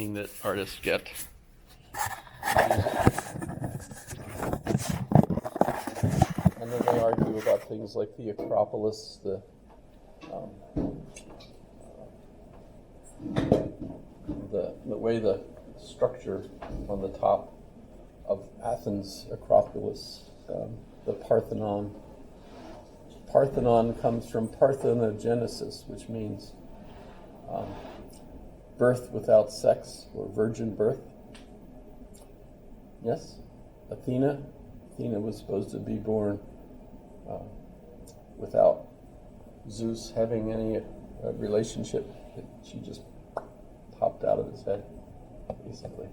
training that artists get. And then they argue about things like the Acropolis, the way the structure on the top of Athens Acropolis, the Parthenon. Parthenon comes from parthenogenesis, which means birth without sex, or virgin birth. Yes? Athena was supposed to be born without Zeus having any relationship. She just popped out of his head, basically.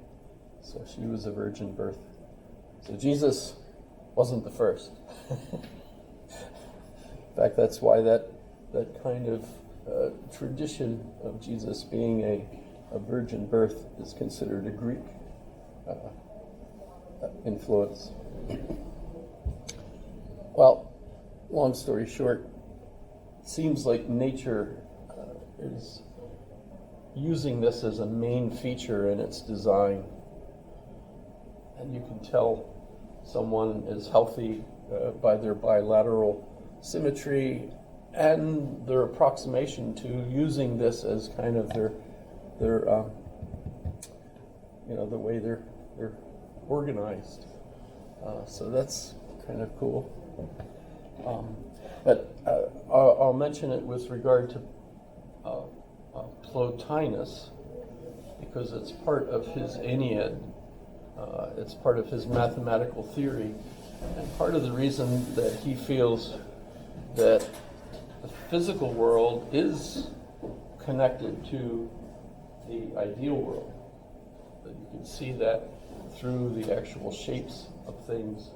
So she was a virgin birth. So Jesus wasn't the first. In fact, that's why that kind of tradition of Jesus being a virgin birth is considered a Greek influence. Well, long story short, it seems like nature is using this as a main feature in its design. And you can tell someone is healthy by their bilateral symmetry and their approximation to using this as kind of their the way they're organized. So that's kind of cool. But I'll mention it with regard to Plotinus, because it's part of his Aeneid. It's part of his mathematical theory, and part of the reason that he feels that the physical world is connected to the ideal world. That you can see that through the actual shapes of things,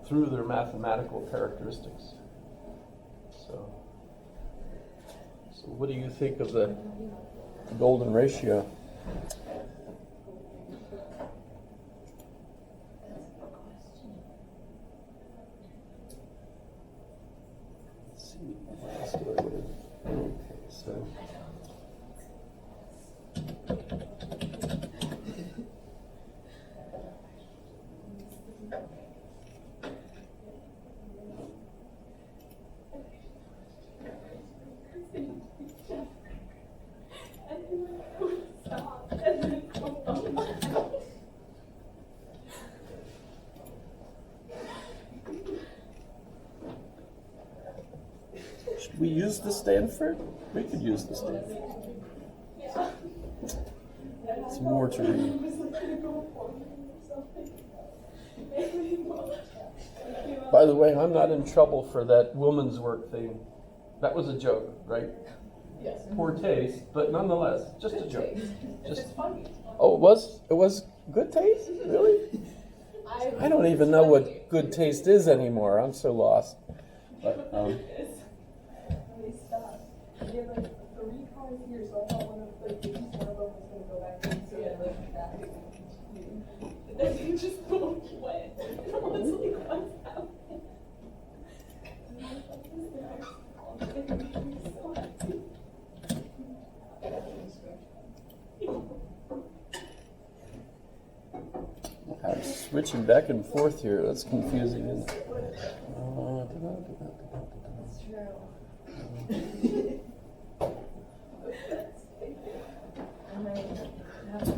through their mathematical characteristics. So what do you think of the golden ratio? Let's see. Okay, so. Should we use the Stanford? We could use the Stanford. It's more to read. By the way, I'm not in trouble for that woman's work thing. That was a joke, right? Yes. Poor taste, but nonetheless, just a joke. Just funny. Oh, it was good taste? Really? I don't even know what good taste is anymore. I'm so lost. But, They stopped. We have like 3 cars here, so I thought one of them was going to go back in, so I left traffic and continued. And then they just went. And I was like, what's happening? I'm switching back and forth here. That's confusing, isn't it? That's true. And I have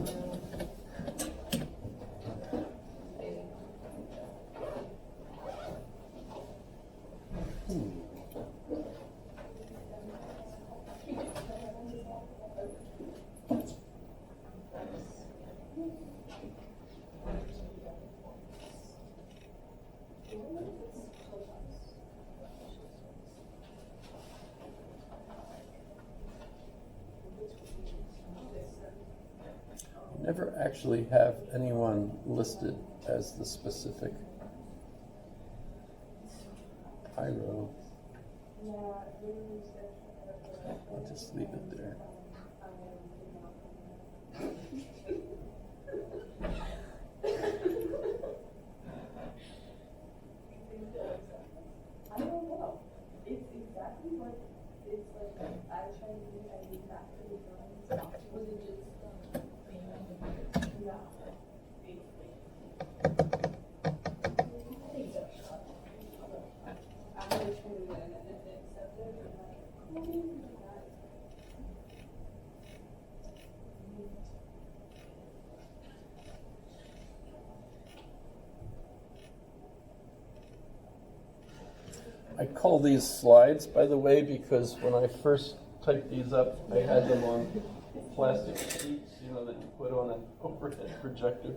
Never actually have anyone listed as the specific pyro. I'll just leave it there. I don't know. It's exactly like, it's like, I tried to do that for the drawings. Was it just, I call these slides, by the way, because when I first typed these up, I had them on plastic sheets, that you put on an overhead projector.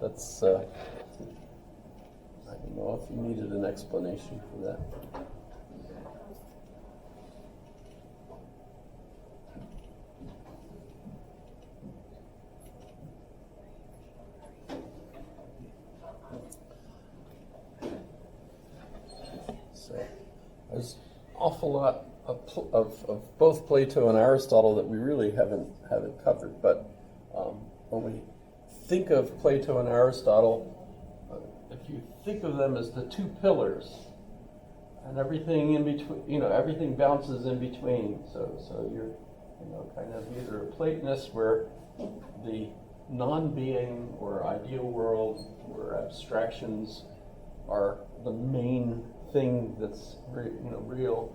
That's, I don't know if you needed an explanation for that. So there's an awful lot of both Plato and Aristotle that we really haven't covered. But when we think of Plato and Aristotle, if you think of them as the two pillars, and everything in between, everything bounces in between. So you're, kind of either a Platonist where the non-being or ideal world or abstractions are the main thing that's real,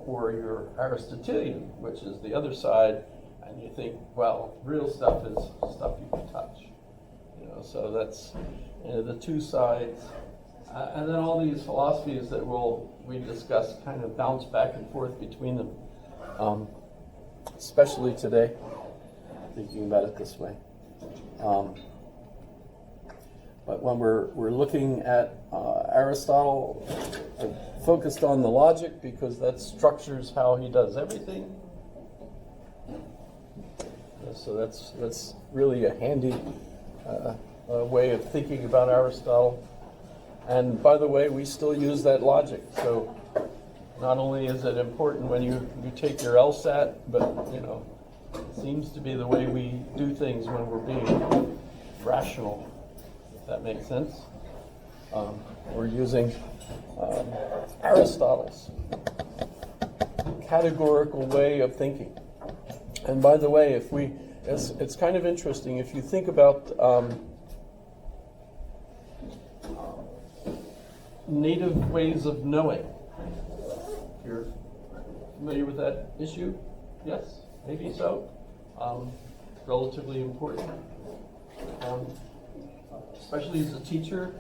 or you're Aristotelian, which is the other side, and you think, well, real stuff is stuff you can touch. So that's the two sides. And then all these philosophies that we discuss kind of bounce back and forth between them, especially today, thinking about it this way. But when we're looking at Aristotle, focused on the logic because that structures how he does everything. So that's really a handy way of thinking about Aristotle. And by the way, we still use that logic. So not only is it important when you take your LSAT, but it seems to be the way we do things when we're being rational, if that makes sense. We're using Aristotle's categorical way of thinking. And by the way, it's kind of interesting if you think about native ways of knowing. You're familiar with that issue? Yes? Maybe so? Relatively important. Especially as a teacher,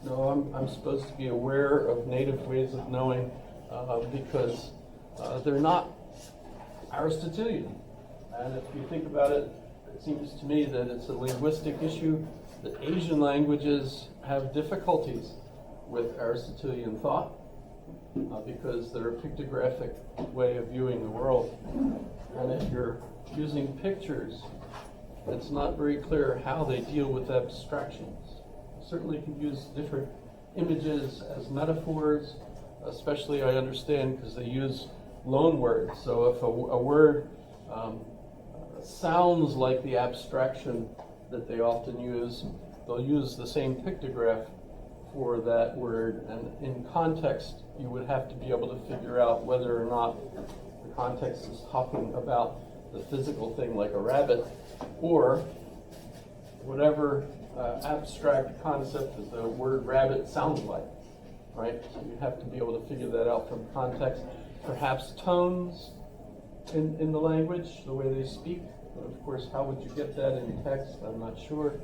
I'm supposed to be aware of native ways of knowing because they're not Aristotelian. And if you think about it, it seems to me that it's a linguistic issue that Asian languages have difficulties with Aristotelian thought because they're a pictographic way of viewing the world. And if you're using pictures, it's not very clear how they deal with abstractions. You certainly can use different images as metaphors, especially I understand because they use loan words. So if a word sounds like the abstraction that they often use, they'll use the same pictograph for that word, and in context you would have to be able to figure out whether or not the context is talking about the physical thing like a rabbit or whatever abstract concept that the word rabbit sounds like, right? So you have to be able to figure that out from context. Perhaps tones in the language, the way they speak, but of course how would you get that in text? I'm not sure.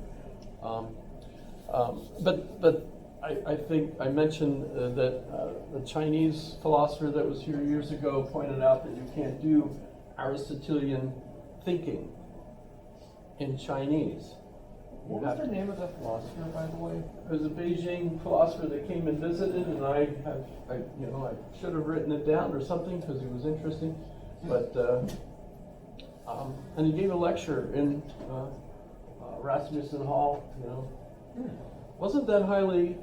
But I think I mentioned that the Chinese philosopher that was here years ago pointed out that you can't do Aristotelian thinking in Chinese. What was the name of the philosopher, by the way? It was a Beijing philosopher that came and visited, and I should have written it down or something because it was interesting. But and he gave a lecture in Rasmussen Hall. Wasn't that highly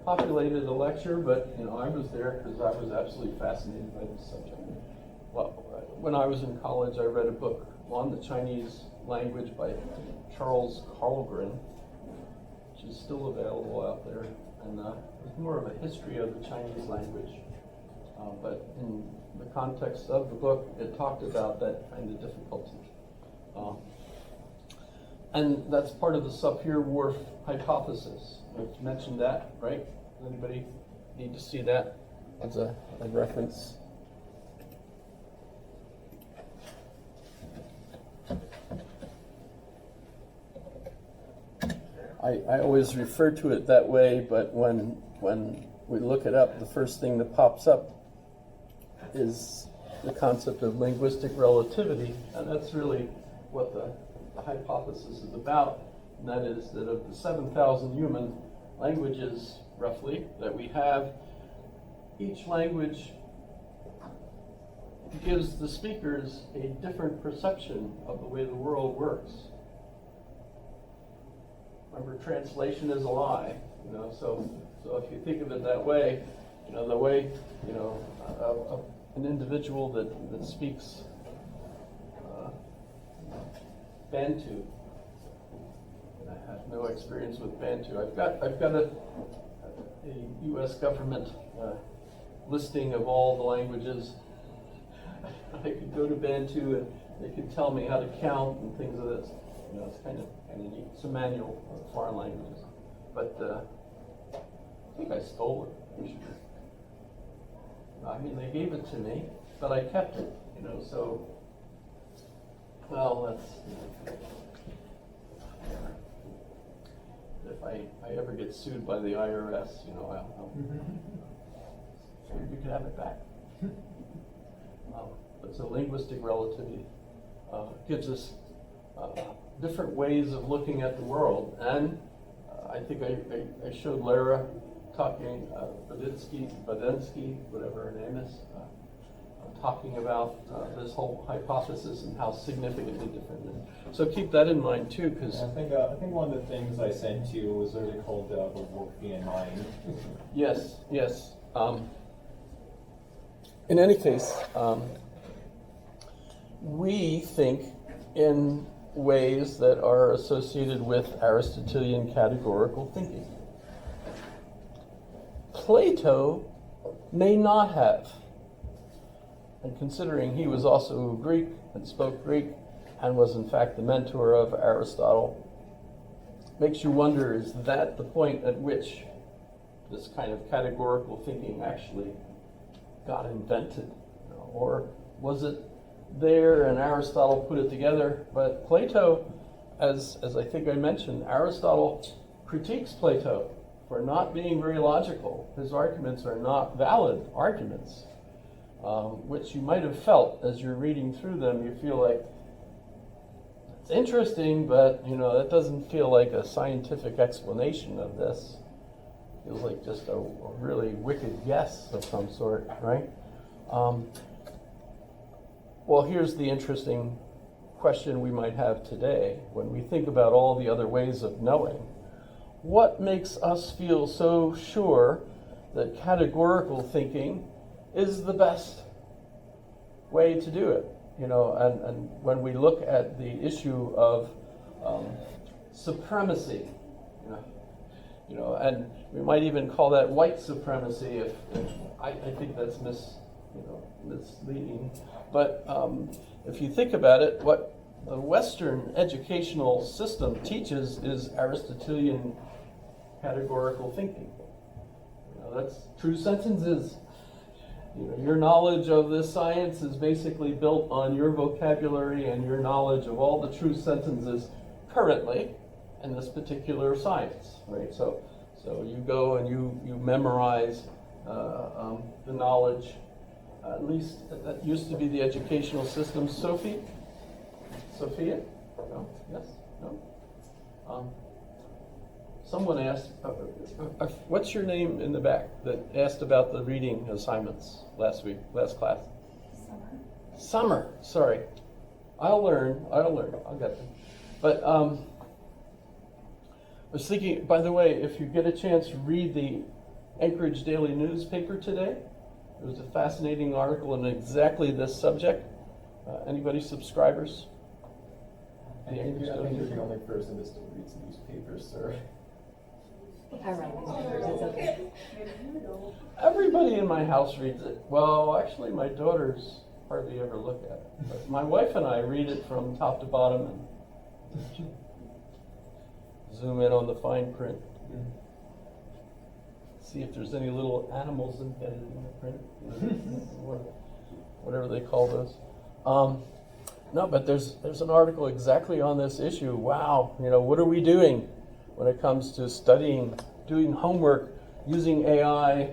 populated a lecture, but I was there because I was absolutely fascinated by this subject. Well, when I was in college, I read a book on the Chinese language by Charles Karlgren, which is still available out there, and it's more of a history of the Chinese language. But in the context of the book, it talked about that kind of difficulty. And that's part of the Sapir-Whorf hypothesis. I've mentioned that, right? Does anybody need to see that as a reference? I always refer to it that way, but when we look it up, the first thing that pops up is the concept of linguistic relativity, and that's really what the hypothesis is about, and that is that of the 7,000 human languages, roughly, that we have, each language gives the speakers a different perception of the way the world works. Remember, translation is a lie, so if you think of it that way, the way, an individual that speaks Bantu, and I have no experience with Bantu. I've got a U.S. government listing of all the languages. I could go to Bantu and they could tell me how to count and things of this. It's kind of neat. It's a manual of foreign languages, but I think I stole it. I mean, they gave it to me, but I kept it. So well, that's. If I ever get sued by the IRS, I'll you can have it back. But so linguistic relativity gives us different ways of looking at the world, and I think I showed Lara talking, Badensky, whatever her name is, talking about this whole hypothesis and how significantly different it is. So keep that in mind too, because I think one of the things I sent you was really called the Wolffian mind. Yes. In any case, we think in ways that are associated with Aristotelian categorical thinking. Plato may not have. And considering he was also Greek and spoke Greek and was in fact the mentor of Aristotle, makes you wonder, is that the point at which this kind of categorical thinking actually got invented? Or was it there and Aristotle put it together? But Plato, as I think I mentioned, Aristotle critiques Plato for not being very logical. His arguments are not valid arguments. Which you might have felt as you're reading through them. You feel like it's interesting, but that doesn't feel like a scientific explanation of this. It feels like just a really wicked guess of some sort, right? Well, here's the interesting question we might have today when we think about all the other ways of knowing. What makes us feel so sure that categorical thinking is the best way to do it? And when we look at the issue of supremacy, and we might even call that white supremacy if I think that's misleading. But if you think about it, what the Western educational system teaches is Aristotelian categorical thinking. That's true sentences. Your knowledge of this science is basically built on your vocabulary and your knowledge of all the true sentences currently in this particular science, right? So you go and you memorize the knowledge. At least that used to be the educational system. Sophia? No? Yes? No? Someone asked, what's your name in the back that asked about the reading assignments last class? Summer, sorry. I'll learn, I'll get them. But I was thinking, by the way, if you get a chance, read the Anchorage Daily newspaper today. It was a fascinating article on exactly this subject. Anybody subscribers? I think you're the only person that still reads newspapers, sir. I run newspapers, it's okay. Everybody in my house reads it. Well, actually, my daughters hardly ever look at it. But my wife and I read it from top to bottom and zoom in on the fine print. See if there's any little animals embedded in the print. Whatever they call those. No, but there's an article exactly on this issue. Wow, what are we doing when it comes to studying, doing homework, using AI,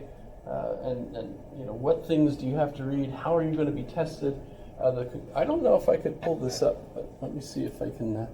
and you know, what things do you have to read? How are you going to be tested? I don't know if I could pull this up, but let me see if I can.